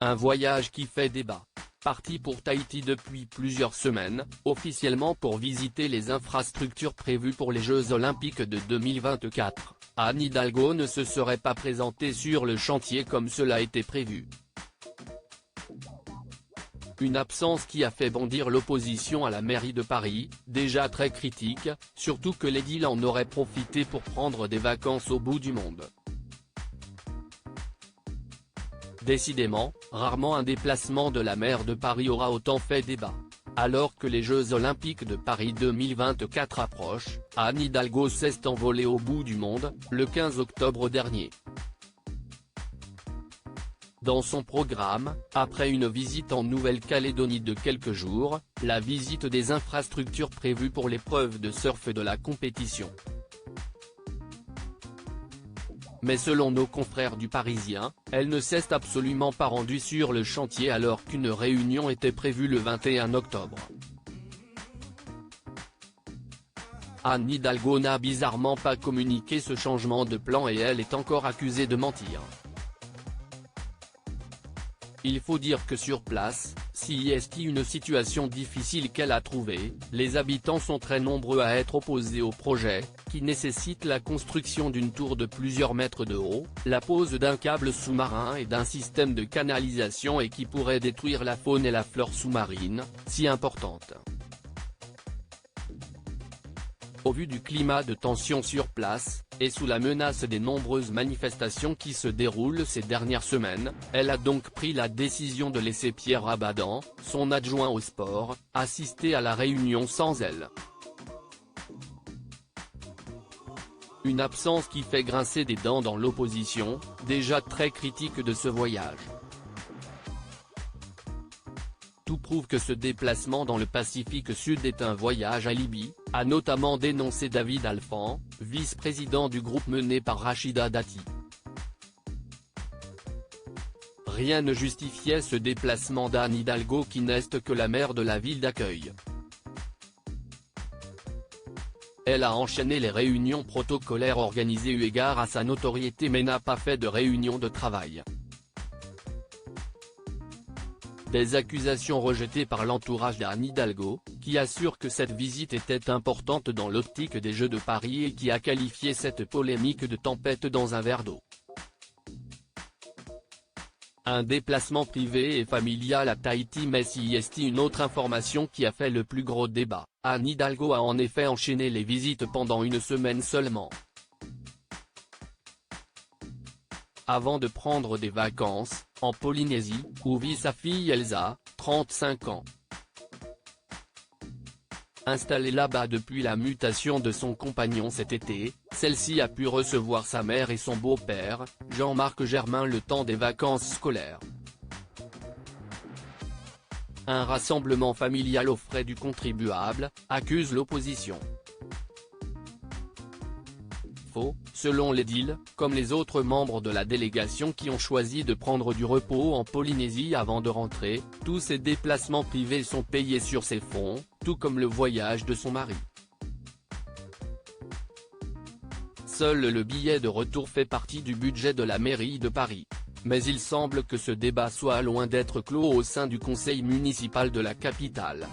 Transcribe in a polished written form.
Un voyage qui fait débat. Parti pour Tahiti depuis plusieurs semaines, officiellement pour visiter les infrastructures prévues pour les Jeux Olympiques de 2024, Anne Hidalgo ne se serait pas présentée sur le chantier comme cela était prévu. Une absence qui a fait bondir l'opposition à la mairie de Paris, déjà très critique, surtout que l'édile en aurait profité pour prendre des vacances au bout du monde. Décidément, rarement un déplacement de la maire de Paris aura autant fait débat. Alors que les Jeux Olympiques de Paris 2024 approchent, Anne Hidalgo s'est envolée au bout du monde, le 15 octobre dernier. Dans son programme, après une visite en Nouvelle-Calédonie de quelques jours, la visite des infrastructures prévues pour l'épreuve de surf de la compétition. Mais selon nos confrères du Parisien, elle ne s'est absolument pas rendue sur le chantier alors qu'une réunion était prévue le 21 octobre. Anne Hidalgo n'a bizarrement pas communiqué ce changement de plan et elle est encore accusée de mentir. Il faut dire que sur place, si est une situation difficile qu'elle a trouvée, les habitants sont très nombreux à être opposés au projet, qui nécessite la construction d'une tour de plusieurs mètres de haut, la pose d'un câble sous-marin et d'un système de canalisation et qui pourrait détruire la faune et la flore sous-marine, si importante. Au vu du climat de tension sur place, et sous la menace des nombreuses manifestations qui se déroulent ces dernières semaines, elle a donc pris la décision de laisser Pierre Abadan, son adjoint au sport, assister à la réunion sans elle. Une absence qui fait grincer des dents dans l'opposition, déjà très critique de ce voyage. Tout prouve que ce déplacement dans le Pacifique Sud est un voyage alibi, a notamment dénoncé David Alphand, vice-président du groupe mené par Rachida Dati. Rien ne justifiait ce déplacement d'Anne Hidalgo qui n'est que la maire de la ville d'accueil. Elle a enchaîné les réunions protocolaires organisées eu égard à sa notoriété mais n'a pas fait de réunion de travail. Des accusations rejetées par l'entourage d'Anne Hidalgo, qui assure que cette visite était importante dans l'optique des Jeux de Paris et qui a qualifié cette polémique de tempête dans un verre d'eau. Un déplacement privé et familial à Tahiti mais si est une autre information qui a fait le plus gros débat. Anne Hidalgo a en effet enchaîné les visites pendant une semaine seulement. Avant de prendre des vacances, en Polynésie, où vit sa fille Elsa, 35 ans. Installée là-bas depuis la mutation de son compagnon cet été, celle-ci a pu recevoir sa mère et son beau-père, Jean-Marc Germain le temps des vacances scolaires. Un rassemblement familial aux frais du contribuable, accuse l'opposition. Faux, selon l'édile, comme les autres membres de la délégation qui ont choisi de prendre du repos en Polynésie avant de rentrer, tous ces déplacements privés sont payés sur ses fonds, tout comme le voyage de son mari. Seul le billet de retour fait partie du budget de la mairie de Paris. Mais il semble que ce débat soit loin d'être clos au sein du conseil municipal de la capitale.